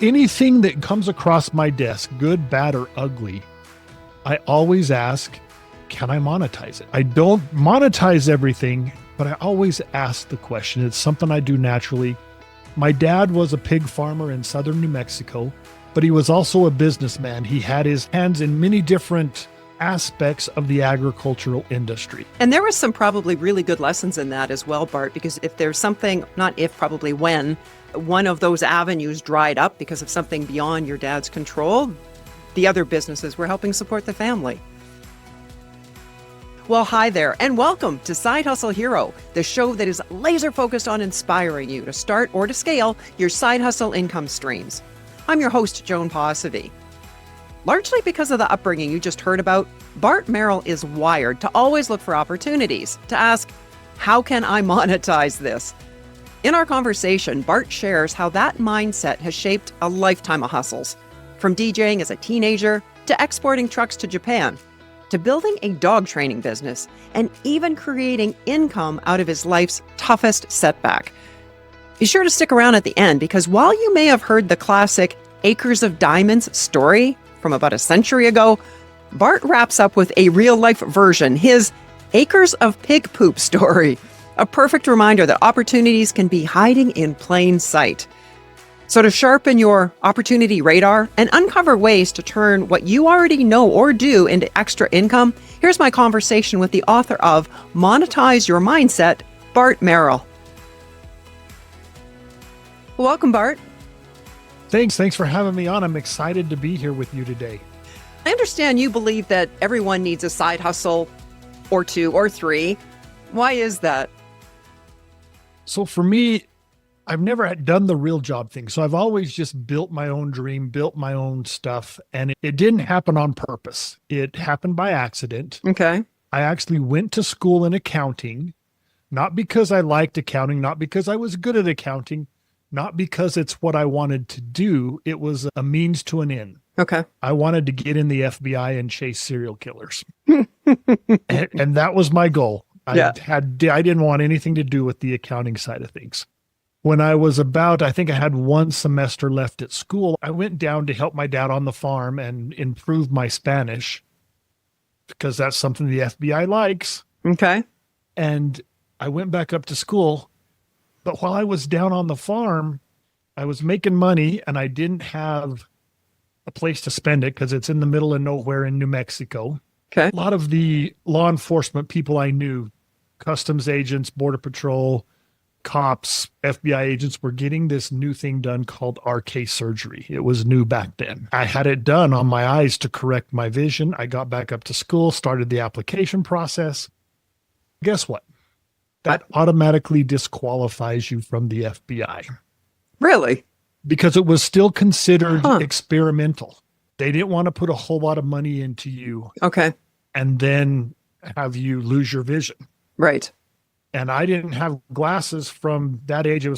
anything that comes across my desk, good, bad, or ugly, I always ask, can I monetize it? I don't monetize everything, but I always ask the question. It's something I do naturally. My dad was a pig farmer in southern New Mexico, but he was also a businessman. He had his hands in many different aspects of the agricultural industry. And there was some probably really good lessons in that as well, Bart, because if there's something, not if, probably when, one of those avenues dried up because of something beyond your dad's control, the other businesses were helping support the family. Well, hi there, and welcome to Side Hustle Hero, the show that is laser focused on inspiring you to start or to scale your side hustle income streams. I'm your host, Joan Possivy. Largely because of the upbringing you just heard about, Bart Merrell is wired to always look for opportunities, to ask, how can I monetize this? In our conversation, Bart shares how that mindset has shaped a lifetime of hustles, from DJing as a teenager to exporting trucks to Japan, to building a dog training business, and even creating income out of his life's toughest setback. Be sure to stick around at the end, because while you may have heard the classic Acres of Diamonds story from about a century ago, Bart wraps up with a real-life version, his Acres of Pig Poop story, a perfect reminder that opportunities can be hiding in plain sight. So to sharpen your opportunity radar and uncover ways to turn what you already know or do into extra income, here's my conversation with the author of Monetize Your Mindset, Bart Merrell. Welcome, Bart. Thanks for having me on. I'm excited to be here with you today. I understand you believe that everyone needs a side hustle or two or three. Why is that? So for me, I've never done the real job thing. So I've always just built my own dream, built my own stuff. And it didn't happen on purpose. It happened by accident. Okay. I actually went to school in accounting, not because I liked accounting, not because I was good at accounting, not because it's what I wanted to do. It was a means to an end. Okay. I wanted to get in the FBI and chase serial killers. and that was my goal. I didn't want anything to do with the accounting side of things. When I was I think I had one semester left at school, I went down to help my dad on the farm and improve my Spanish, because that's something the FBI likes. Okay. And I went back up to school. But while I was down on the farm, I was making money and I didn't have a place to spend it because it's in the middle of nowhere in New Mexico. Okay. A lot of the law enforcement people I knew, customs agents, border patrol, cops, FBI agents, were getting this new thing done called RK surgery. It was new back then. I had it done on my eyes to correct my vision. I got back up to school, started the application process. Guess what? That automatically disqualifies you from the FBI. Really? Because it was still considered experimental. They didn't want to put a whole lot of money into you. Okay. And then have you lose your vision. Right. And I didn't have glasses from that age. I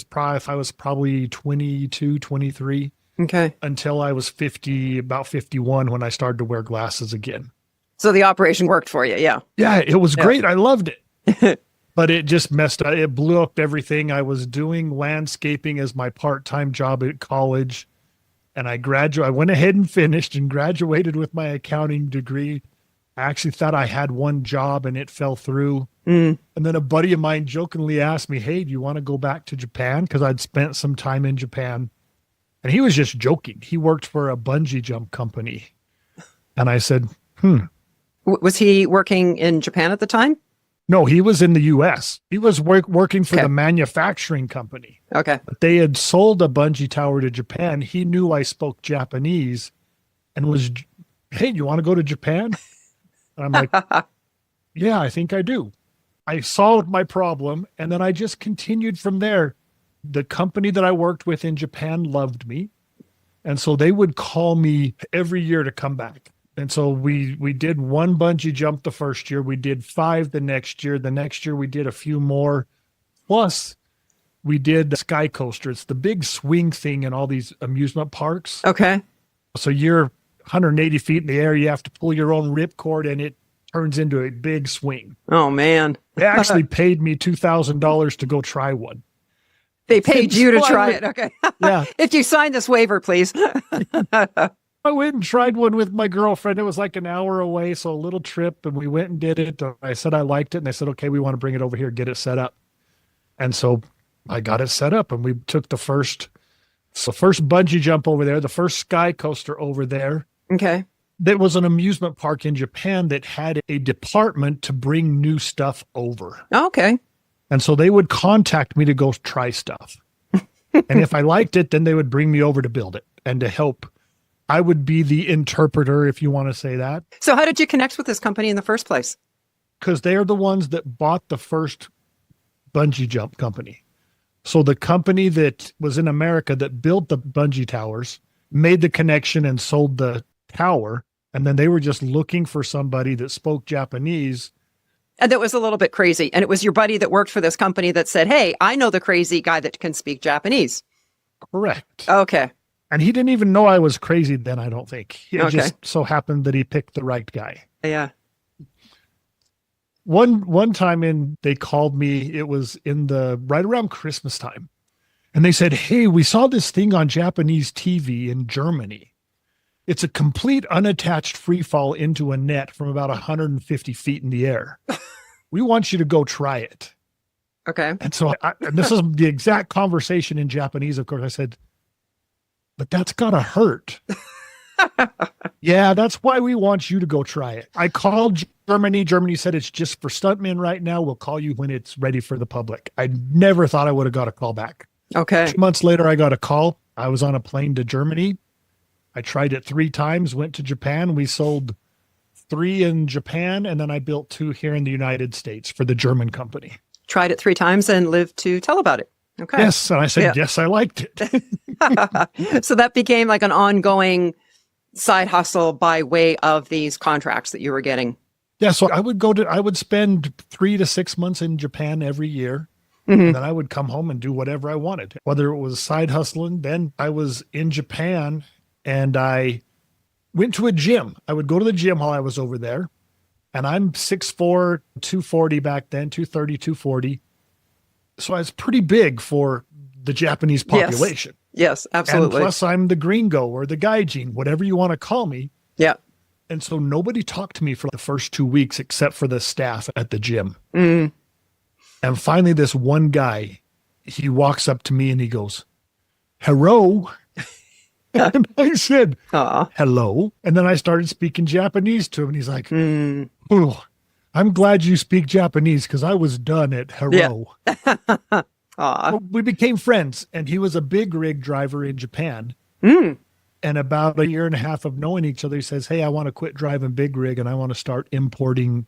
was probably 22, 23. Okay. Until I was about 51 when I started to wear glasses again. So the operation worked for you. Yeah. Yeah, it was great. I loved it. But it just messed up. It blew up everything. I was doing landscaping as my part-time job at college. And I went ahead and finished and graduated with my accounting degree. I actually thought I had one job and it fell through. And then a buddy of mine jokingly asked me, hey, do you want to go back to Japan? Because I'd spent some time in Japan. And he was just joking. He worked for a bungee jump company. And I said, Was he working in Japan at the time? No, he was in the U.S. He was working for the manufacturing company. Okay. But they had sold a bungee tower to Japan. He knew I spoke Japanese and was, hey, do you want to go to Japan? And I'm like, yeah, I think I do. I solved my problem. And then I just continued from there. The company that I worked with in Japan loved me. And so they would call me every year to come back. And so we did one bungee jump the first year. We did 5 the next year. The next year we did a few more. Plus, we did the Sky Coaster. It's the big swing thing in all these amusement parks. Okay. So you're 180 feet in the air. You have to pull your own ripcord, and it turns into a big swing. Oh, man. They actually paid me $2,000 to go try one. They paid you to So try it. Okay. Yeah. If you sign this waiver, please. I went and tried one with my girlfriend. It was like an hour away, so a little trip, and we went and did it. I said I liked it, and they said, okay, we want to bring it over here, get it set up. And so I got it set up, and we took the first bungee jump over there, the first sky coaster over there. Okay. There was an amusement park in Japan that had a department to bring new stuff over. Okay. And so they would contact me to go try stuff. And if I liked it, then they would bring me over to build it and to help. I would be the interpreter, if you want to say that. So how did you connect with this company in the first place? Because they're the ones that bought the first bungee jump company. So the company that was in America that built the bungee towers made the connection and sold the tower. And then they were just looking for somebody that spoke Japanese. And that was a little bit crazy. And it was your buddy that worked for this company that said, hey, I know the crazy guy that can speak Japanese. Correct. Okay. And he didn't even know I was crazy then, I don't think. It Okay. just so happened that he picked the right guy. Yeah. One time they called me, it was right around Christmas time. And they said, hey, we saw this thing on Japanese TV in Germany. It's a complete unattached free fall into a net from about 150 feet in the air. We want you to go try it. Okay. And so and this is the exact conversation in Japanese, of course. I said, but that's gotta hurt. Yeah, that's why we want you to go try it. I called Germany. Germany said it's just for stuntmen right now. We'll call you when it's ready for the public. I never thought I would have got a call back. Okay. 2 months later, I got a call. I was on a plane to Germany. I tried it 3 times, went to Japan. We sold 3 in Japan, and then I built 2 here in the United States for the German company. Tried it 3 times and lived to tell about it. Okay. Yes. And I said, yes, I liked it. So that became like an ongoing side hustle by way of these contracts that you were getting. Yeah. So I would spend 3 to 6 months in Japan every year. Mm-hmm. And then I would come home and do whatever I wanted, whether it was side hustling. Then I was in Japan and I went to a gym. I would go to the gym while I was over there. And I'm 6'4", 240 back then, 230, 240. So I was pretty big for the Japanese population. Yes, absolutely. And plus I'm the gringo or the gaijin, whatever you want to call me. Yeah. And so nobody talked to me for the first 2 weeks except for the staff at the gym. Mm. And finally, this one guy, he walks up to me and he goes, hello. And I said, hello. And then I started speaking Japanese to him. And he's like, oh, I'm glad you speak Japanese because I was done at hello. Yeah. Well, we became friends. And he was a big rig driver in Japan. And about a year and a half of knowing each other, he says, hey, I want to quit driving big rig and I want to start importing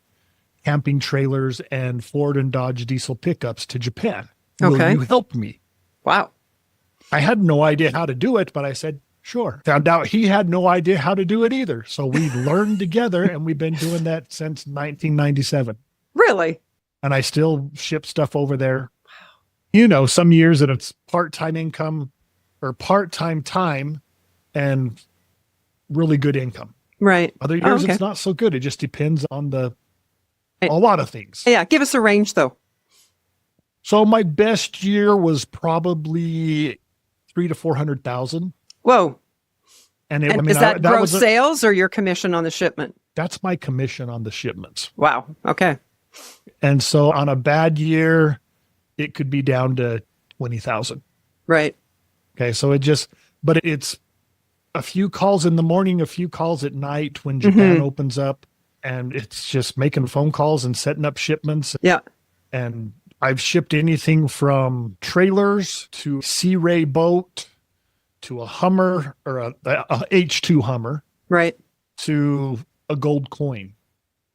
camping trailers and Ford and Dodge diesel pickups to Japan. Will you help me? Wow. I had no idea how to do it, but I said, sure. Found out he had no idea how to do it either. So we learned together and we've been doing that since 1997. Really? And I still ship stuff over there. You know, some years that it's part-time income or part-time time and really good income. Right. Other years it's not so good. It just depends on a lot of things. Yeah. Give us a range though. So my best year was probably 300,000 to 400,000. Whoa. And is that gross sales or your commission on the shipment? That's my commission on the shipments. Wow. Okay. And so on a bad year, it could be down to 20,000. Right. Okay. So but it's a few calls in the morning, a few calls at night when Japan opens up, and it's just making phone calls and setting up shipments. Yeah. And I've shipped anything from trailers to Sea Ray boat to a Hummer or a H2 Hummer. Right. To a gold coin.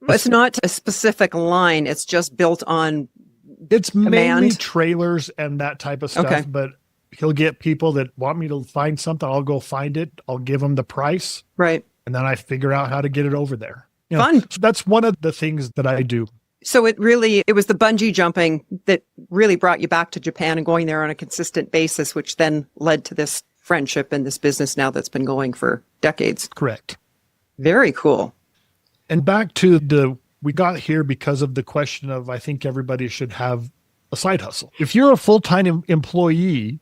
It's not a specific line. It's just built on It's command. Mainly trailers and that type of stuff, but he'll get people that want me to find something. I'll go find it. I'll give them the price. Right. And then I figure out how to get it over there. You know, Fun. So that's one of the things that I do. So it was the bungee jumping that really brought you back to Japan and going there on a consistent basis, which then led to this friendship and this business now that's been going for decades. Correct. Very cool. And back to we got here because of the question of, I think everybody should have a side hustle. If you're a full-time employee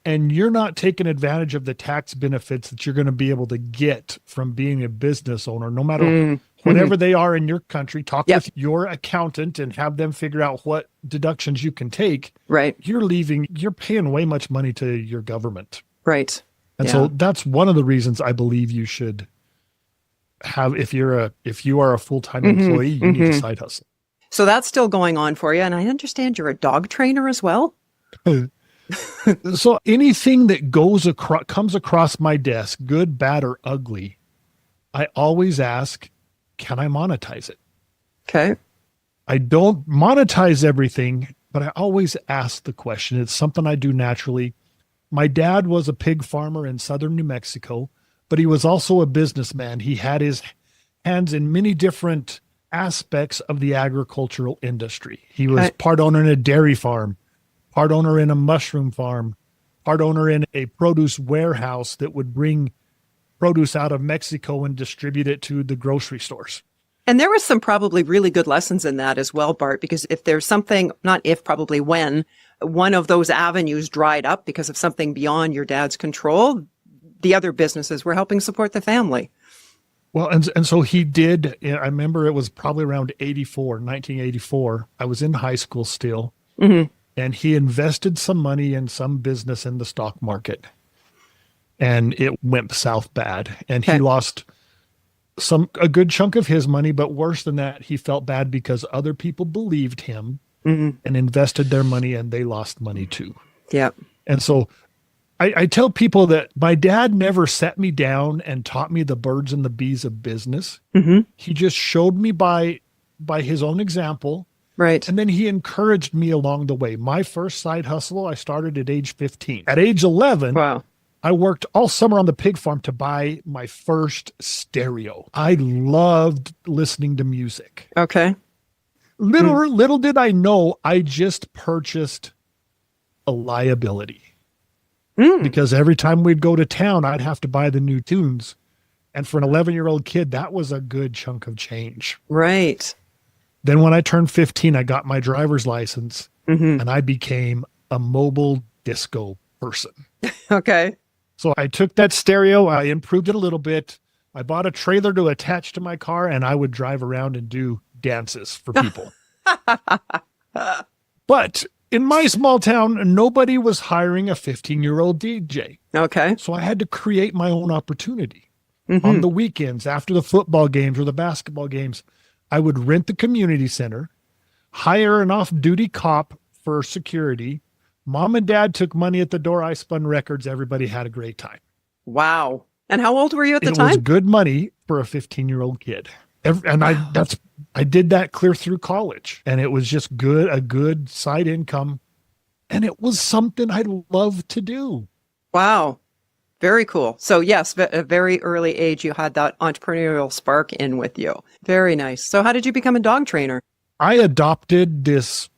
and you're not taking advantage of the tax benefits that you're going to be able to get from being a business owner, no matter whatever they are in your country, talk with your accountant and have them figure out what deductions you can take. Right. You're paying way much money to your government. Right. And so that's one of the reasons I believe you should have, if you are a full-time employee, you need a side hustle. So that's still going on for you. And I understand you're a dog trainer as well. So anything that comes across my desk, good, bad, or ugly, I always ask, can I monetize it? Okay. I don't monetize everything, but I always ask the question. It's something I do naturally. My dad was a pig farmer in southern New Mexico, but he was also a businessman. He had his hands in many different aspects of the agricultural industry. He was part owner in a dairy farm, part owner in a mushroom farm, part owner in a produce warehouse that would bring produce out of Mexico and distribute it to the grocery stores. And there was some probably really good lessons in that as well, Bart, because if there's something, not if, probably when, one of those avenues dried up because of something beyond your dad's control, the other businesses were helping support the family. Well, and so he did. I remember it was probably around 1984. I was in high school still. And he invested some money in some business in the stock market, and it went south bad. And he lost a good chunk of his money, but worse than that, he felt bad because other people believed him and invested their money, and they lost money too. Yeah. And so I tell people that my dad never set me down and taught me the birds and the bees of business. He just showed me by his own example. Right. And then he encouraged me along the way. My first side hustle, I started at age 15. At age 11, I worked all summer on the pig farm to buy my first stereo. I loved listening to music. Okay. Little did I know, I just purchased a liability. Because every time we'd go to town, I'd have to buy the new tunes. And for an 11-year-old kid, that was a good chunk of change. Right. Then when I turned 15, I got my driver's license and I became a mobile disco person. Okay. So I took that stereo, I improved it a little bit. I bought a trailer to attach to my car, and I would drive around and do dances for people. But in my small town, nobody was hiring a 15-year-old DJ. Okay. So I had to create my own opportunity. On the weekends, after the football games or the basketball games, I would rent the community center, hire an off-duty cop for security. Mom and dad took money at the door. I spun records. Everybody had a great time. Wow. And how old were you at the time? It was good money for a 15-year-old kid. I did that clear through college, and it was just a good side income. And it was something I loved to do. Wow. Very cool. So yes, at a very early age, you had that entrepreneurial spark in with you. Very nice. So how did you become a dog trainer? I adopted this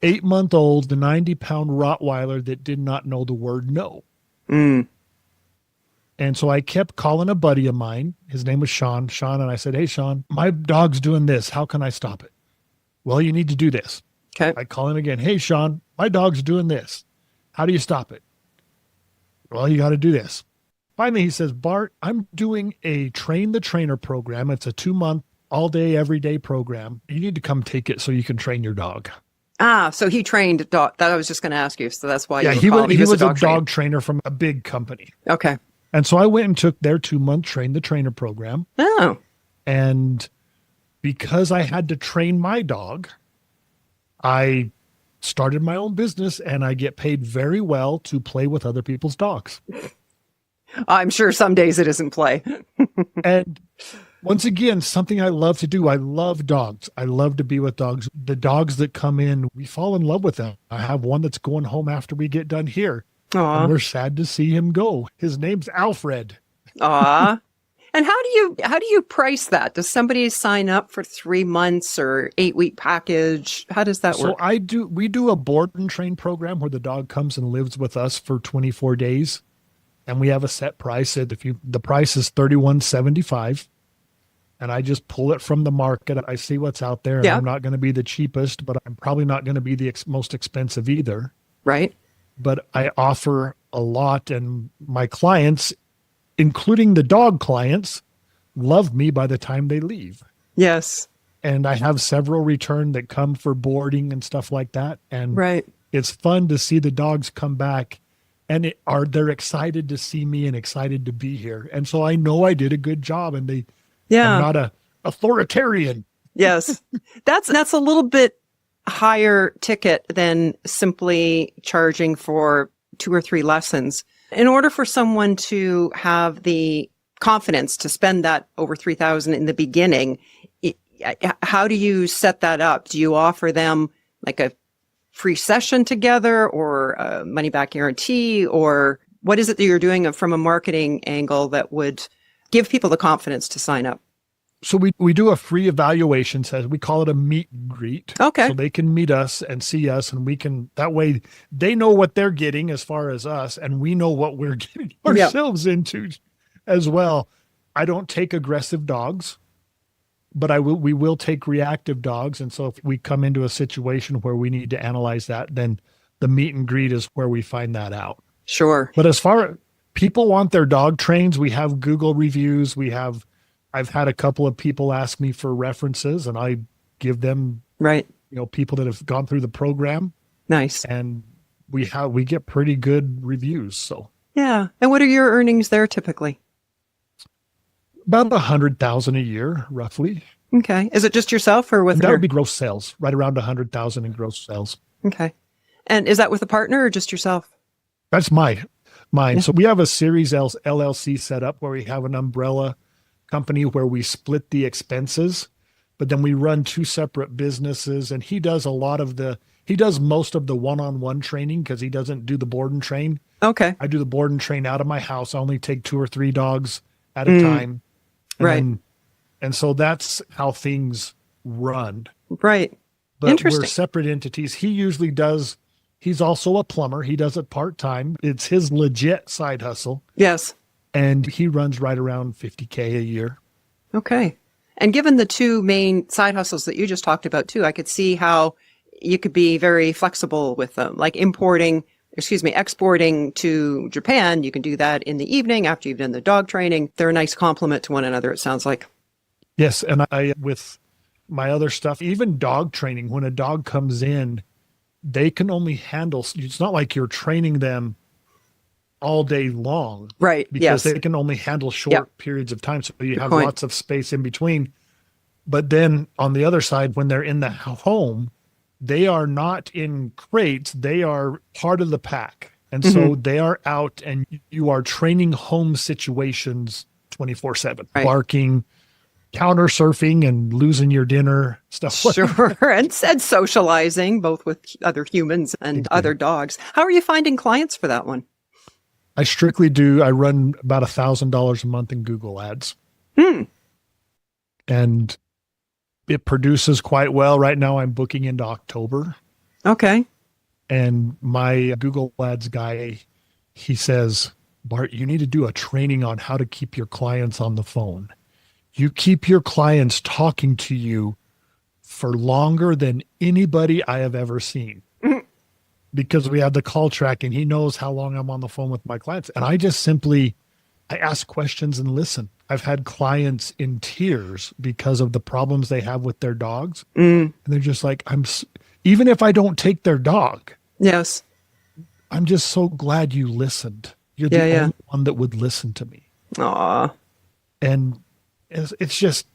8-month-old, 90-pound Rottweiler that did not know the word no. And so I kept calling a buddy of mine. His name was Sean. And I said, hey, Sean, my dog's doing this. How can I stop it? Well, you need to do this. Okay. I call him again. Hey, Sean, my dog's doing this. How do you stop it? Well, you got to do this. Finally, he says, Bart, I'm doing a train the trainer program. It's a 2-month, all day, every day program. You need to come take it so you can train your dog. So he trained dog. That I was just going to ask you. So that's why he was a dog trainer from a big company. Okay. And so I went and took their 2-month train the trainer program. Oh. And because I had to train my dog, I started my own business, and I get paid very well to play with other people's dogs. I'm sure some days it isn't play. And once again, something I love to do. I love dogs. I love to be with dogs. The dogs that come in, we fall in love with them. I have one that's going home after we get done here. Aww. And we're sad to see him go. His name's Alfred. Aw. And how do you price that? Does somebody sign up for 3 months or 8-week package? How does that work? So we do a board and train program where the dog comes and lives with us for 24 days. And we have a set price. The price is $31.75. and I just pull it from the market. I see what's out there, and Yeah. I'm not going to be the cheapest, but I'm probably not going to be the most expensive either. Right. But I offer a lot, and my clients, including the dog clients, love me by the time they leave. Yes. And I have several return that come for boarding and stuff like that. And Right. it's fun to see the dogs come back, and they're excited to see me and excited to be here. And so I know I did a good job, and I'm Yeah. not a authoritarian. Yes. That's a little bit higher ticket than simply charging for 2 or 3 lessons. In order for someone to have the confidence to spend that over 3,000 in the beginning, how do you set that up? Do you offer them like a free session together, or a money back guarantee, or what is it that you're doing from a marketing angle that would give people the confidence to sign up? So we do a free evaluation session. We call it a meet and greet. Okay. So they can meet us and see us, and we can, that way they know what they're getting as far as us, and we know what we're getting ourselves into as well. I don't take aggressive dogs, but we will take reactive dogs. And so if we come into a situation where we need to analyze that, then the meet and greet is where we find that out. Sure. But as far as people want their dog trains, we have Google reviews. I've had a couple of people ask me for references, and I give them, Right. people that have gone through the program, Nice. and we get pretty good reviews. So Yeah. And what are your earnings there typically? about 100,000 a year, roughly. Okay. Is it just yourself or with And that your... would be gross sales, right around 100,000 in gross sales. Okay. And is that with a partner or just yourself? That's mine. Yeah. So we have a Series L LLC set up where we have an umbrella company where we split the expenses, but then we run 2 separate businesses. And he does most of the one-on-one training because he doesn't do the board and train. Okay. I do the board and train out of my house. I only take 2 or 3 dogs at a time. Right. And so that's how things run. Right. But Interesting. we're separate entities. He's also a plumber. He does it part-time. It's his legit side hustle. Yes. And he runs right around 50K a year. Okay. And given the 2 main side hustles that you just talked about too, I could see how you could be very flexible with them, like exporting to Japan. You can do that in the evening after you've done the dog training. They're a nice complement to one another, it sounds like. Yes. And with my other stuff, even dog training, when a dog comes in, they can only handle, it's not like you're training them all day long. Right. Because Yes. they can only handle short periods of time. So you have point. lots of space in between. But then on the other side, when they're in the home, they are not in crates. They are part of the pack. And so they are out, and you are training home situations 24/7, Right. barking, counter surfing, and losing your dinner, stuff like that. Sure. And socializing both with other humans and other dogs. How are you finding clients for that one? I run about $1,000 a month in Google ads. And it produces quite well. Right now I'm booking into October. Okay. And my Google ads guy, he says, Bart, you need to do a training on how to keep your clients on the phone. You keep your clients talking to you for longer than anybody I have ever seen. Because we have the call track, and he knows how long I'm on the phone with my clients. And I just I ask questions and listen. I've had clients in tears because of the problems they have with their dogs. And they're just like, even if I don't take their dog, Yes. I'm just so glad you listened. You're the only one that would listen to me. Aw. And it's just,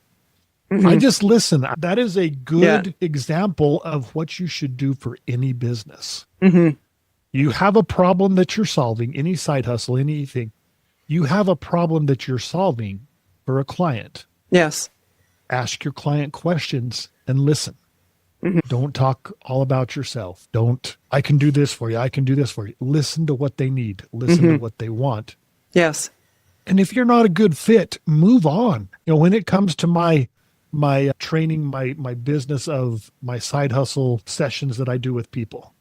I just listen. That is a good example of what you should do for any business. You have a problem that you're solving, any side hustle, anything. You have a problem that you're solving for a client. Yes. Ask your client questions and listen. Don't talk all about yourself. I can do this for you. I can do this for you. Listen to what they need. Listen to what they want. Yes. And if you're not a good fit, move on. When it comes to my training, my business of my side hustle sessions that I do with people,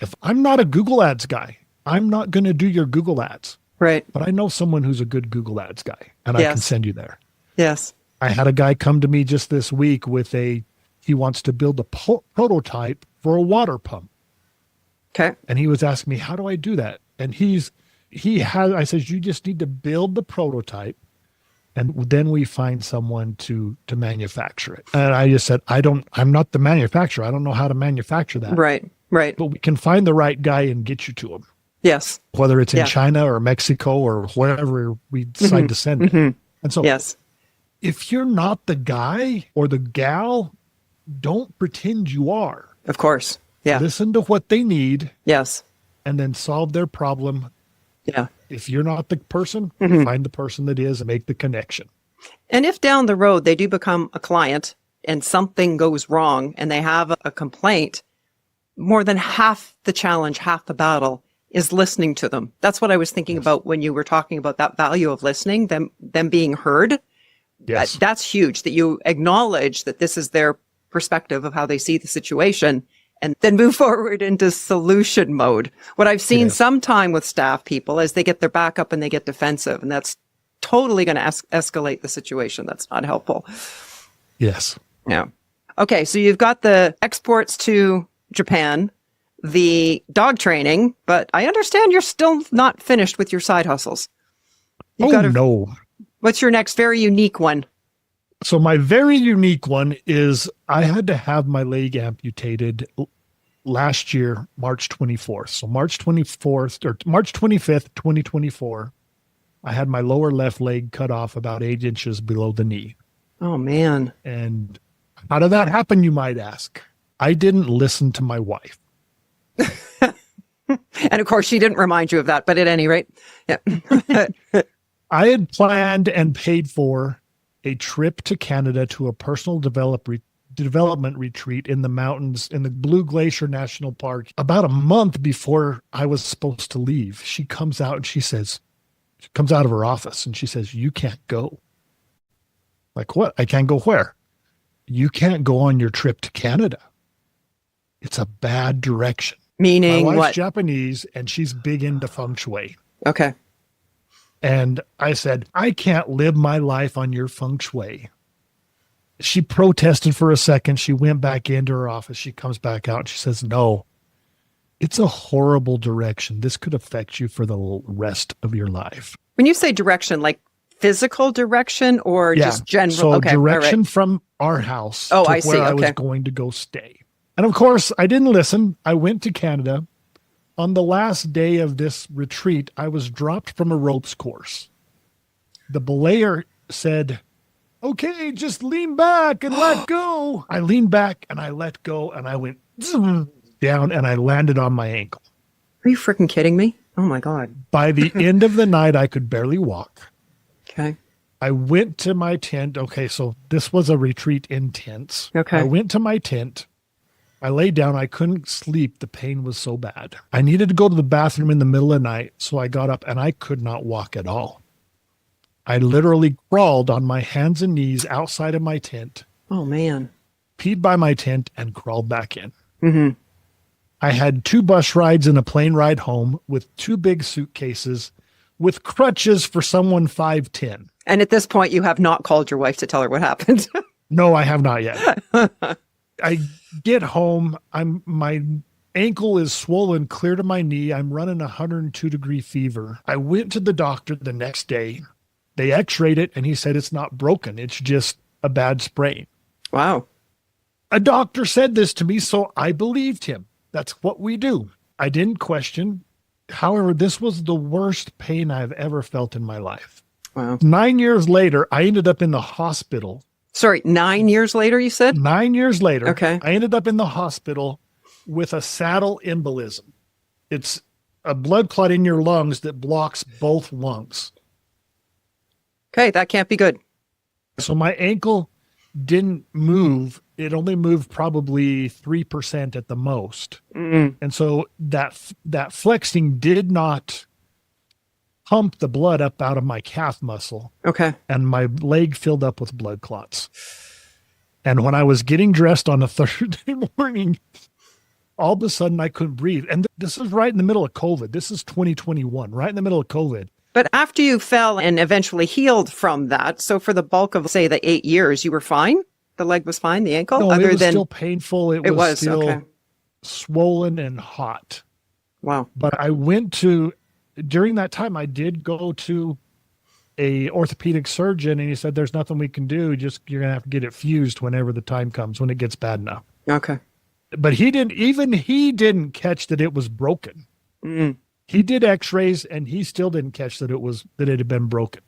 if I'm not a Google ads guy, I'm not going to do your Google ads. Right. But I know someone who's a good Google ads guy, and I can send you there. Yes. I had a guy come to me just this week he wants to build a prototype for a water pump. Okay. And he was asking me, how do I do that? And I says, you just need to build the prototype and then we find someone to manufacture it. And I just said, I'm not the manufacturer. I don't know how to manufacture that. Right. Right. But we can find the right guy and get you to him. Yes. Whether it's in China or Mexico or wherever we decide to send it. And so yes. If you're not the guy or the gal, don't pretend you are. Of course. Yeah. Listen to what they need. Yes. And then solve their problem. Yeah. If you're not the person, find the person that is and make the connection. And if down the road they do become a client and something goes wrong and they have a complaint, more than half the challenge, half the battle is listening to them. That's what I was thinking about when you were talking about that value of listening, them being heard. Yes. That's huge, that you acknowledge that this is their perspective of how they see the situation and then move forward into solution mode. What I've seen sometime with staff people is they get their back up and they get defensive, and that's totally going to escalate the situation. That's not helpful. Yes. Yeah. Okay. So you've got the exports to Japan, the dog training, but I understand you're still not finished with your side hustles. No. What's your next very unique one? So my very unique one is I had to have my leg amputated last year, March 24th. So March 24th or March 25th, 2024, I had my lower left leg cut off about 8 inches below the knee. Oh, man. And how did that happen, you might ask? I didn't listen to my wife. And of course, she didn't remind you of that, but at any rate, yeah. I had planned and paid for a trip to Canada to a personal development retreat in the mountains in the Blue Glacier National Park. About a month before I was supposed to leave, she comes out and she comes out of her office and she says, you can't go. Like, what? I can't go where? You can't go on your trip to Canada. It's a bad direction. Meaning my wife's what? Japanese and she's big into feng shui. Okay. And I said, I can't live my life on your feng shui. She protested for a second. She went back into her office. She comes back out and she says, no, it's a horrible direction. This could affect you for the rest of your life. When you say direction, like physical direction or just general? So okay, direction from our house to I see. I was going to go stay. And of course, I didn't listen. I went to Canada. On the last day of this retreat, I was dropped from a ropes course. The belayer said, okay, just lean back and let go. I leaned back and I let go and I went down and I landed on my ankle. Are you freaking kidding me? Oh my God. By the end of the night, I could barely walk. Okay. I went to my tent. Okay, so this was a retreat in tents. Okay. I went to my tent. I laid down. I couldn't sleep. The pain was so bad. I needed to go to the bathroom in the middle of the night. So I got up and I could not walk at all. I literally crawled on my hands and knees outside of my tent. Oh, man. Peed by my tent and crawled back in. Mm-hmm. I had 2 bus rides and a plane ride home with 2 big suitcases with crutches for someone 5'10". And at this point, you have not called your wife to tell her what happened. No, I have not yet. I get home. My ankle is swollen clear to my knee. I'm running 102-degree fever. I went to the doctor the next day. They x-rayed it and he said it's not broken. It's just a bad sprain. Wow. A doctor said this to me, so I believed him. That's what we do. I didn't question. However, this was the worst pain I've ever felt in my life. Wow. 9 years later, I ended up in the hospital. Sorry, 9 years later, you said? 9 years later, okay. I ended up in the hospital with a saddle embolism. It's a blood clot in your lungs that blocks both lungs. Okay, that can't be good. So my ankle didn't move. It only moved probably 3% at the most. Mm-hmm. And so that flexing did not pump the blood up out of my calf muscle. Okay. And my leg filled up with blood clots. And when I was getting dressed on a Thursday morning, all of a sudden I couldn't breathe. And this is right in the middle of COVID. This is 2021, right in the middle of COVID. But after you fell and eventually healed from that, so for the bulk of, say, the 8 years, you were fine? The leg was fine, the ankle? No, it was still painful. It was still okay. swollen and hot. Wow. But during that time, I did go to a orthopedic surgeon, and he said, there's nothing we can do. You're going to have to get it fused whenever the time comes, when it gets bad enough. Okay. But he didn't catch that it was broken. Mm. He did x-rays, and he still didn't catch that it had been broken.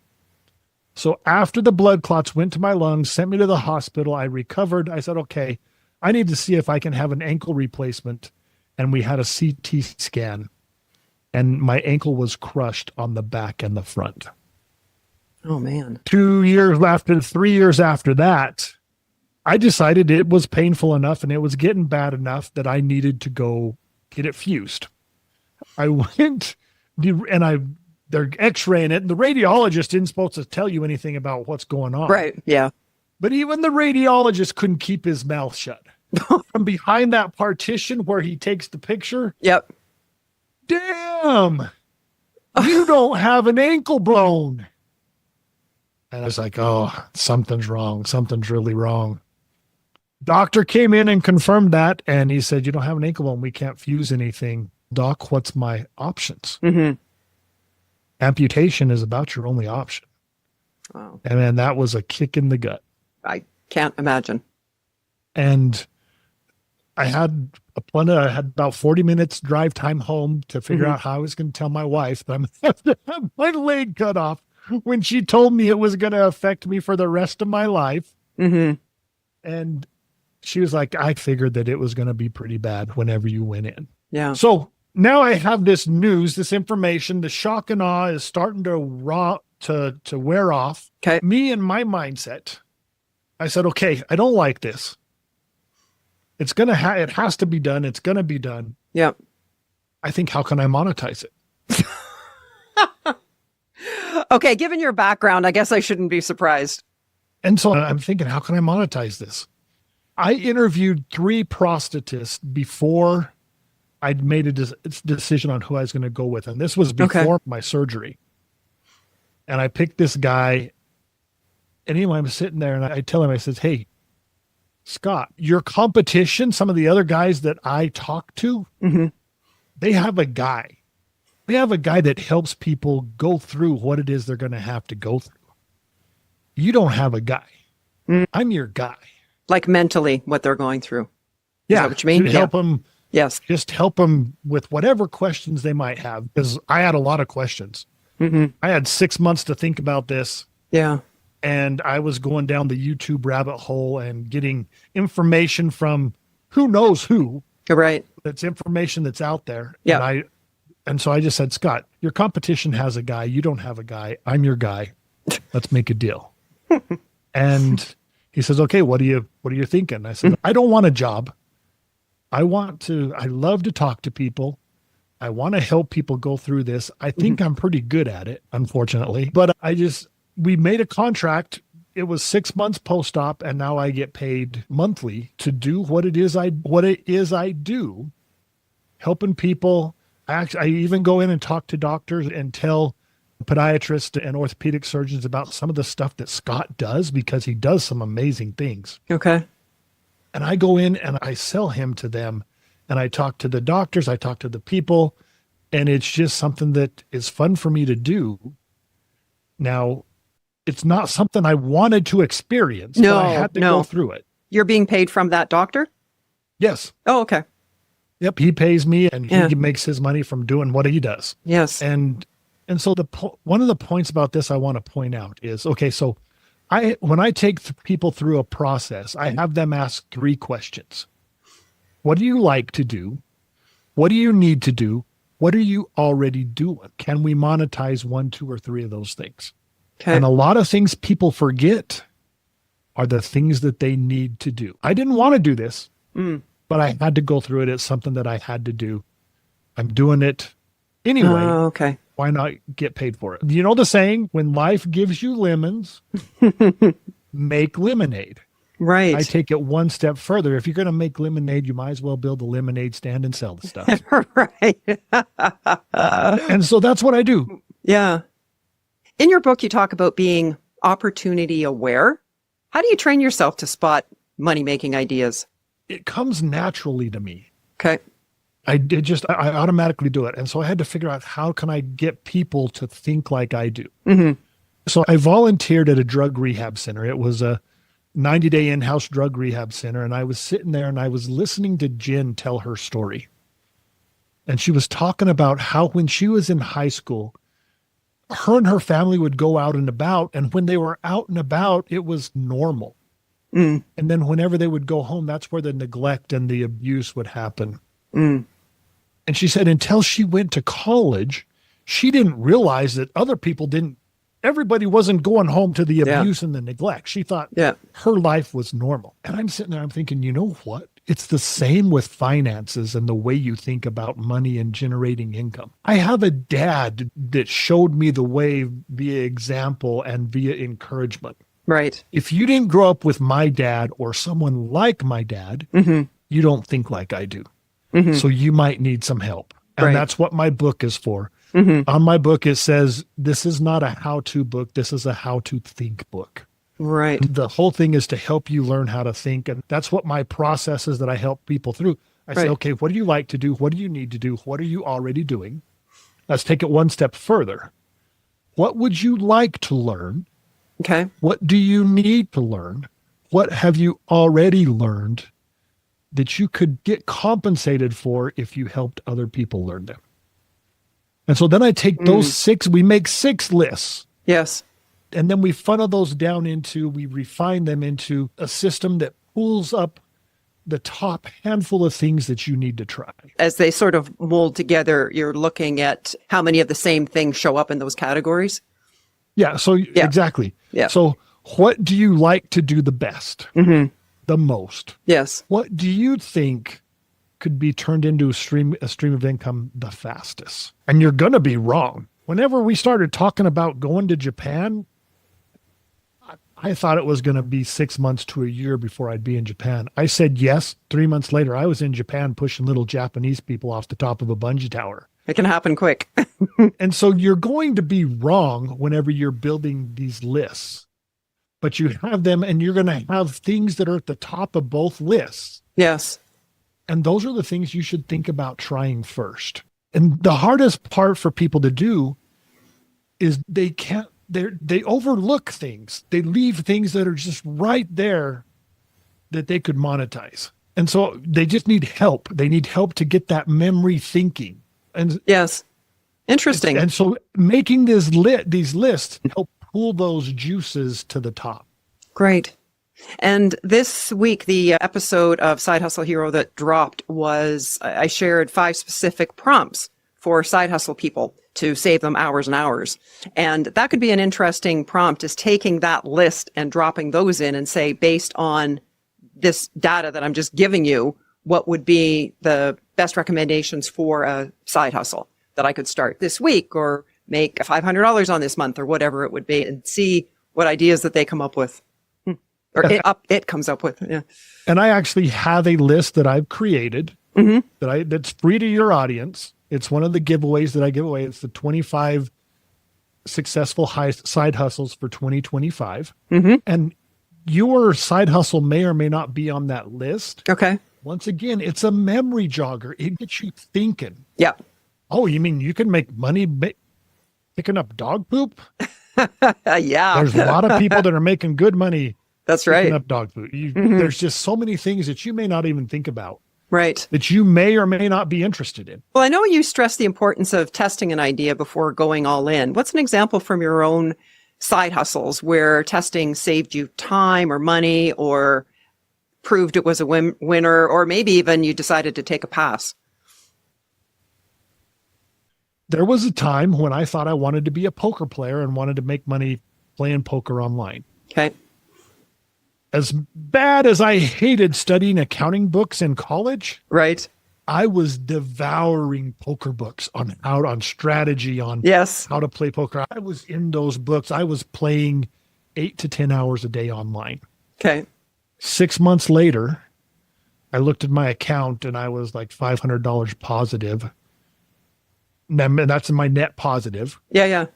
So after the blood clots went to my lungs, sent me to the hospital, I recovered. I said, okay, I need to see if I can have an ankle replacement. And we had a CT scan, and my ankle was crushed on the back and the front. Oh, man. 3 years after that, I decided it was painful enough and it was getting bad enough that I needed to go get it fused. I went and they're x-raying it, and the radiologist isn't supposed to tell you anything about what's going on. Right. Yeah. But even the radiologist couldn't keep his mouth shut. From behind that partition where he takes the picture. Yep. Damn, you don't have an ankle bone. And I was like, oh, something's wrong. Something's really wrong. Doctor came in and confirmed that. And he said, you don't have an ankle bone. We can't fuse anything. Doc, what's my options? Mm-hmm. Amputation is about your only option. Wow. And then that was a kick in the gut. I can't imagine. And I had about 40 minutes drive time home to figure out how I was going to tell my wife that I'm going to have to have my leg cut off, when she told me it was going to affect me for the rest of my life. Mm-hmm. And she was like, I figured that it was going to be pretty bad whenever you went in. Yeah. So now I have this news, this information, the shock and awe is starting to wear off. Okay. Me and my mindset, I said, okay, I don't like this. It's going to it has to be done. It's going to be done. Yep. I think, how can I monetize it? Okay, given your background, I guess I shouldn't be surprised. And so I'm thinking, how can I monetize this? I interviewed 3 prostitutes before I'd made a decision on who I was going to go with. And this was before my surgery. And I picked this guy. And anyway, I'm sitting there and I tell him, I says, hey, Scott, your competition, some of the other guys that I talk to, mm-hmm. they have a guy. They have a guy that helps people go through what it is they're going to have to go through. You don't have a guy. Mm. I'm your guy. Like mentally, what they're going through. Yeah. Is that what you mean? To help them. Yes. Just help them with whatever questions they might have. Because I had a lot of questions. Mm-hmm. I had 6 months to think about this. Yeah. And I was going down the YouTube rabbit hole and getting information from who knows who. Right. That's information that's out there. Yeah. And so I just said, Scott, your competition has a guy. You don't have a guy. I'm your guy. Let's make a deal. And he says, okay, what are you thinking? I said, I don't want a job. I love to talk to people. I want to help people go through this. I think I'm pretty good at it, unfortunately, but we made a contract. It was 6 months post-op, and now I get paid monthly to do what it is I do, helping people. I even go in and talk to doctors and tell podiatrists and orthopedic surgeons about some of the stuff that Scott does, because he does some amazing things. Okay. And I go in and I sell him to them, and I talk to the doctors, I talk to the people, and it's just something that is fun for me to do. Now, it's not something I wanted to experience, but I had to go through it. You're being paid from that doctor? Yes. Oh, okay. Yep. He pays me, and he makes his money from doing what he does. Yes. And so one of the points about this I want to point out is, okay, so when I take people through a process, I have them ask 3 questions. What do you like to do? What do you need to do? What are you already doing? Can we monetize 1, 2, or 3 of those things? Okay. And a lot of things people forget are the things that they need to do. I didn't want to do this, but I had to go through it. It's something that I had to do. I'm doing it anyway. Oh, okay. Why not get paid for it? You know the saying, when life gives you lemons, make lemonade. Right. I take it one step further. If you're going to make lemonade, you might as well build a lemonade stand and sell the stuff. Right. And so that's what I do. Yeah. In your book, you talk about being opportunity aware. How do you train yourself to spot money-making ideas? It comes naturally to me. Okay. I automatically do it. And so I had to figure out, how can I get people to think like I do? Mm-hmm. So I volunteered at a drug rehab center. It was a 90-day in-house drug rehab center. And I was sitting there and I was listening to Jen tell her story. And she was talking about how when she was in high school, her and her family would go out and about. And when they were out and about, it was normal. Mm. And then whenever they would go home, that's where the neglect and the abuse would happen. Mm. And she said until she went to college, she didn't realize that other people didn't, everybody wasn't going home to the abuse and the neglect. She thought her life was normal. And I'm sitting there, I'm thinking, you know what? It's the same with finances and the way you think about money and generating income. I have a dad that showed me the way via example and via encouragement. Right. If you didn't grow up with my dad or someone like my dad, you don't think like I do. Mm-hmm. So you might need some help. And that's what my book is for. Mm-hmm. On my book, it says, this is not a how-to book. This is a how-to-think book. Right. The whole thing is to help you learn how to think. And that's what my process is that I help people through. I say, okay, what do you like to do? What do you need to do? What are you already doing? Let's take it one step further. What would you like to learn? Okay. What do you need to learn? What have you already learned that you could get compensated for if you helped other people learn them? And so then I take those we make 6 lists. Yes. And then we funnel those down we refine them into a system that pulls up the top handful of things that you need to try. As they sort of mold together, you're looking at how many of the same things show up in those categories? Yeah. So exactly. Yeah. So what do you like to do the best? Mm-hmm. The most? Yes. What do you think could be turned into a stream of income the fastest? And you're going to be wrong. Whenever we started talking about going to Japan, I thought it was going to be 6 months to a year before I'd be in Japan. I said yes. 3 months later, I was in Japan pushing little Japanese people off the top of a bungee tower. It can happen quick. And so you're going to be wrong whenever you're building these lists. But you have them, and you're going to have things that are at the top of both lists. Yes. And those are the things you should think about trying first. And the hardest part for people to do is they overlook things. They leave things that are just right there that they could monetize. And so they just need help. They need help to get that memory thinking. And yes. Interesting. And so making these lists help pull those juices to the top. Great. And this week, the episode of Side Hustle Hero that dropped was, I shared 5 specific prompts for side hustle people to save them hours and hours. And that could be an interesting prompt, is taking that list and dropping those in and say, based on this data that I'm just giving you, what would be the best recommendations for a side hustle that I could start this week, or make $500 on this month, or whatever it would be, and see what ideas that they come up with. Or it comes up with. Yeah. And I actually have a list that I've created that's free to your audience. It's one of the giveaways that I give away. It's the 25 successful side hustles for 2025. And your side hustle may or may not be on that list. Okay. Once again, it's a memory jogger. It gets you thinking. Yeah. Oh, you mean you can make money picking up dog poop? Yeah. There's a lot of people that are making good money. That's right. Picking up dog food. There's just so many things that you may not even think about. Right. That you may or may not be interested in. Well, I know you stress the importance of testing an idea before going all in. What's an example from your own side hustles where testing saved you time or money, or proved it was a winner, or maybe even you decided to take a pass? There was a time when I thought I wanted to be a poker player and wanted to make money playing poker online. Okay. As bad as I hated studying accounting books in college, right, I was devouring poker books on strategy, on how to play poker. I was in those books. I was playing 8 to 10 hours a day online. Okay. 6 months later, I looked at my account and I was like $500 positive. And that's my net positive. Yeah, yeah.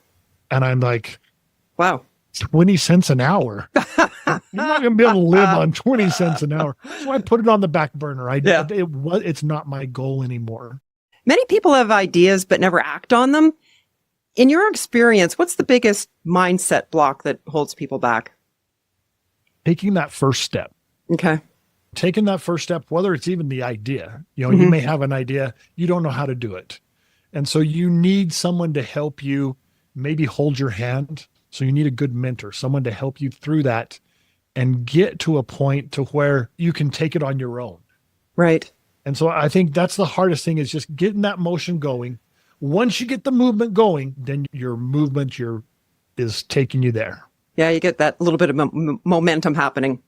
And I'm like, Wow. 20 cents an hour. You're not going to be able to live on 20 cents an hour. So I put it on the back burner. It's not my goal anymore. Many people have ideas but never act on them. In your experience, what's the biggest mindset block that holds people back? Taking that first step. Okay. Taking that first step, whether it's even the idea, you may have an idea, you don't know how to do it. And so you need someone to help you, maybe hold your hand. So you need a good mentor, someone to help you through that and get to a point to where you can take it on your own. Right. And so I think that's the hardest thing, is just getting that motion going. Once you get the movement going, then your movement is taking you there. Yeah, you get that little bit of momentum happening.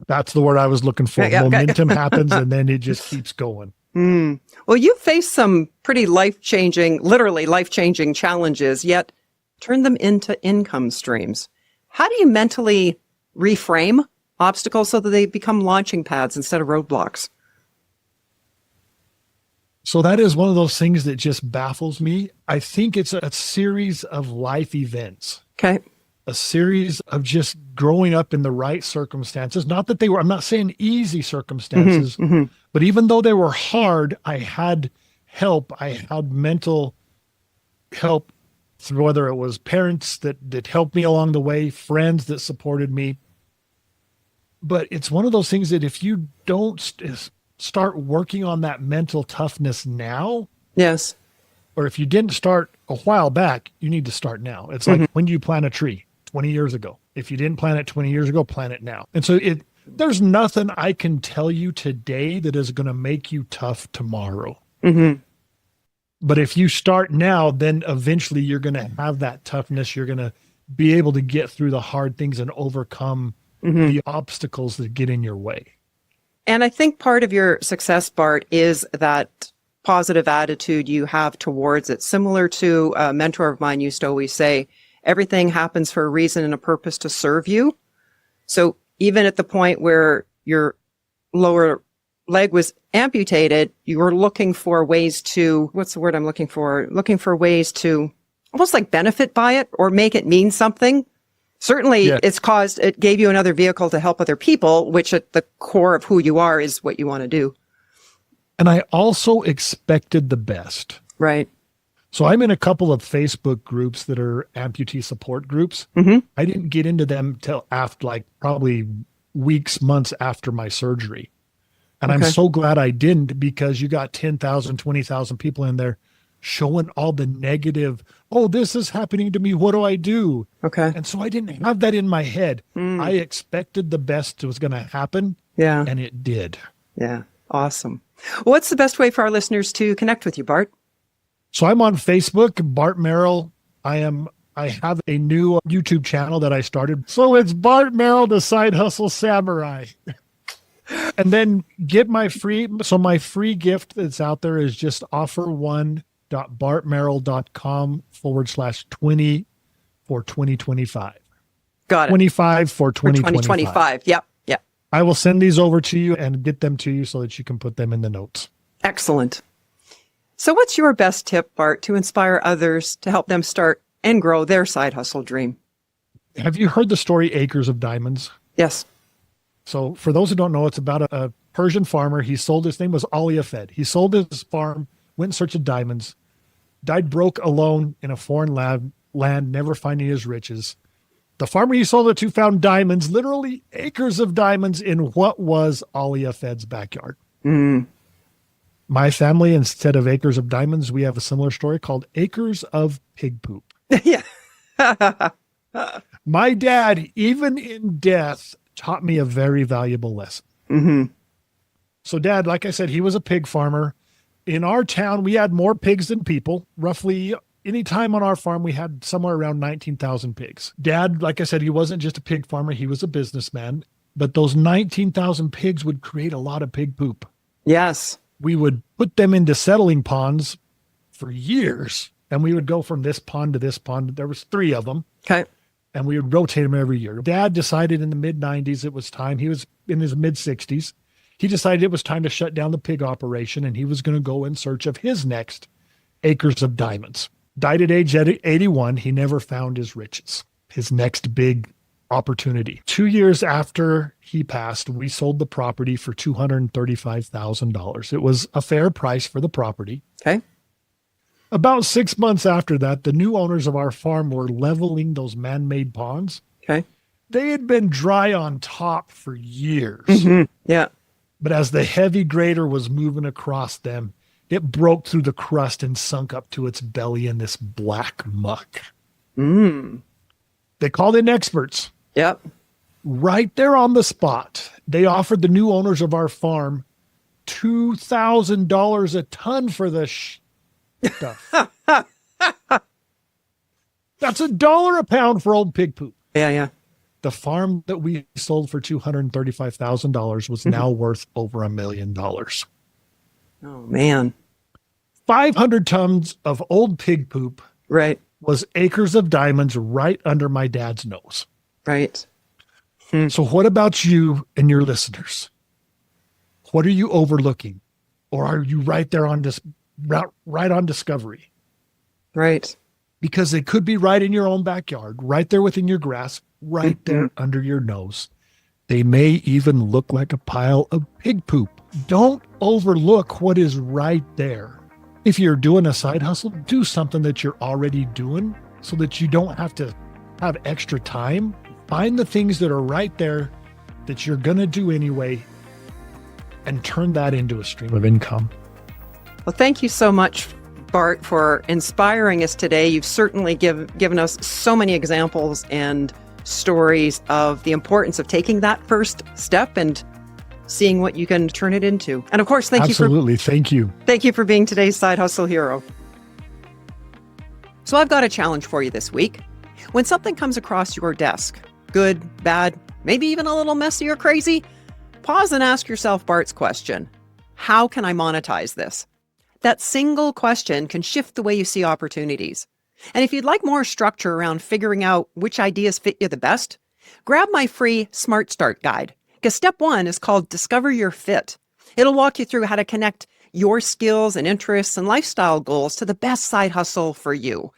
That's the word I was looking for. Yeah, Momentum happens, and then it just keeps going. Well, you faced some pretty literally life-changing challenges, yet turn them into income streams. How do you mentally reframe obstacles so that they become launching pads instead of roadblocks? So that is one of those things that just baffles me. I think it's a series of life events. Okay. A series of just growing up in the right circumstances. Not that I'm not saying easy circumstances, but even though they were hard, I had help. I had mental help, through whether it was parents that helped me along the way, friends that supported me. But it's one of those things that if you don't start working on that mental toughness now, yes, or if you didn't start a while back, you need to start now. It's like, when do you plant a tree? 20 years ago. If you didn't plant it 20 years ago, plant it now. And so there's nothing I can tell you today that is going to make you tough tomorrow. But if you start now, then eventually you're going to have that toughness. You're going to be able to get through the hard things and overcome the obstacles that get in your way. And I think part of your success, Bart, is that positive attitude you have towards it. Similar to a mentor of mine used to always say, everything happens for a reason and a purpose to serve you. So even at the point where your lower leg was amputated, you were looking for ways to, what's the word I'm looking for? Looking for ways to almost like benefit by it or make it mean something. Certainly, it gave you another vehicle to help other people, which at the core of who you are is what you want to do. And I also expected the best. Right. So I'm in a couple of Facebook groups that are amputee support groups. I didn't get into them till after, like, probably weeks, months after my surgery. And I'm so glad I didn't, because you got 10,000, 20,000 people in there showing all the negative, oh, this is happening to me, what do I do? Okay. And so I didn't have that in my head. I expected the best was going to happen. Yeah. And it did. Yeah. Awesome. Well, what's the best way for our listeners to connect with you, Bart? So I'm on Facebook, Bart Merrell. I have a new YouTube channel that I started. So it's Bart Merrell, the Side Hustle Samurai. And then get my free gift that's out there is just offer1.bartmerrell.com/20 for 2025. Got it. 25 for 2025. 2025. Yep. Yep. I will send these over to you and get them to you so that you can put them in the notes. Excellent. So what's your best tip, Bart, to inspire others to help them start and grow their side hustle dream? Have you heard the story Acres of Diamonds? Yes. So for those who don't know, it's about a Persian farmer. His name was Ali Afed. He sold his farm, went in search of diamonds, died broke alone in a foreign land, never finding his riches. The farmer he sold it to found diamonds, literally acres of diamonds in what was Ali Afed's backyard. My family, instead of acres of diamonds, we have a similar story called acres of pig poop. Yeah. My dad, even in death, taught me a very valuable lesson. So Dad, like I said, he was a pig farmer. In our town, we had more pigs than people. Roughly any time on our farm, we had somewhere around 19,000 pigs. Dad, like I said, he wasn't just a pig farmer. He was a businessman. But those 19,000 pigs would create a lot of pig poop. Yes. We would put them into settling ponds for years. And we would go from this pond to this pond. There was 3 of them. Okay. And we would rotate them every year. Dad decided in the mid-90s it was time. He was in his mid-60s. He decided it was time to shut down the pig operation, and he was going to go in search of his next acres of diamonds. Died at age 81. He never found his riches. his next big opportunity. 2 years after he passed, we sold the property for $235,000. It was a fair price for the property. Okay. About 6 months after that, the new owners of our farm were leveling those man-made ponds. Okay. They had been dry on top for years. Yeah. But as the heavy grader was moving across them, it broke through the crust and sunk up to its belly in this black muck. They called in experts. Yep. Right there on the spot, they offered the new owners of our farm $2,000 a ton for the stuff. That's $1 a pound for old pig poop. Yeah. The farm that we sold for $235,000 was now worth over $1 million. Oh, man. 500 tons of old pig poop Right. was acres of diamonds right under my dad's nose. Right. So what about you and your listeners? What are you overlooking? Or are you right there on this right on discovery? Right. Because they could be right in your own backyard, right there within your grass, right there under your nose. They may even look like a pile of pig poop. Don't overlook what is right there. If you're doing a side hustle, do something that you're already doing so that you don't have to have extra time. Find the things that are right there that you're going to do anyway and turn that into a stream of income. Well, thank you so much, Bart, for inspiring us today. You've certainly given us so many examples and stories of the importance of taking that first step and seeing what you can turn it into. And of course, thank you for being today's Side Hustle Hero. So I've got a challenge for you this week. When something comes across your desk, good, bad, maybe even a little messy or crazy, pause and ask yourself Bart's question. How can I monetize this? That single question can shift the way you see opportunities. And if you'd like more structure around figuring out which ideas fit you the best, grab my free Smart Start guide. Because step 1 is called Discover Your Fit. It'll walk you through how to connect your skills and interests and lifestyle goals to the best side hustle for you.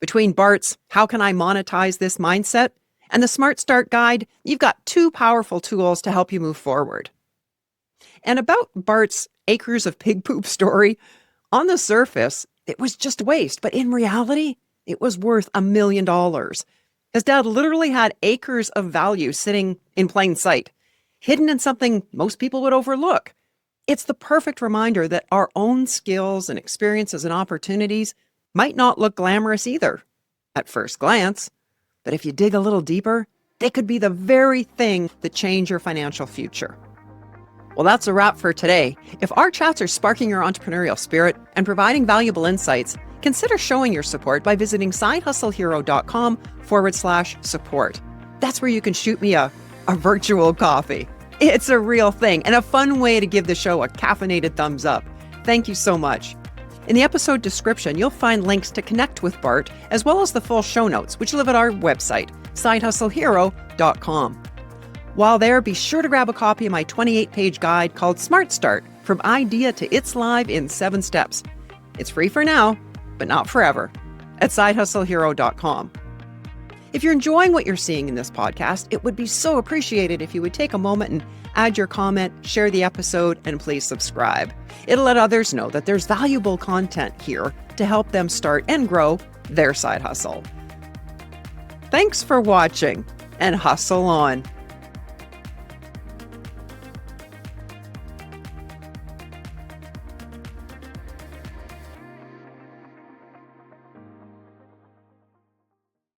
Between Bart's How Can I Monetize This mindset and the Smart Start guide, you've got 2 powerful tools to help you move forward. And about Bart's acres of pig poop story, on the surface, it was just waste, but in reality, it was worth $1 million. His dad literally had acres of value sitting in plain sight, hidden in something most people would overlook. It's the perfect reminder that our own skills and experiences and opportunities might not look glamorous either at first glance, but if you dig a little deeper, they could be the very thing that change your financial future. Well, that's a wrap for today. If our chats are sparking your entrepreneurial spirit and providing valuable insights, consider showing your support by visiting sidehustlehero.com/support. That's where you can shoot me a virtual coffee. It's a real thing and a fun way to give the show a caffeinated thumbs up. Thank you so much. In the episode description, you'll find links to connect with Bart, as well as the full show notes, which live at our website, sidehustlehero.com. While there, be sure to grab a copy of my 28-page guide called Smart Start, From Idea to It's Live in 7 Steps. It's free for now, but not forever, at sidehustlehero.com. If you're enjoying what you're seeing in this podcast, it would be so appreciated if you would take a moment and add your comment, share the episode, and please subscribe. It'll let others know that there's valuable content here to help them start and grow their side hustle. Thanks for watching, and hustle on.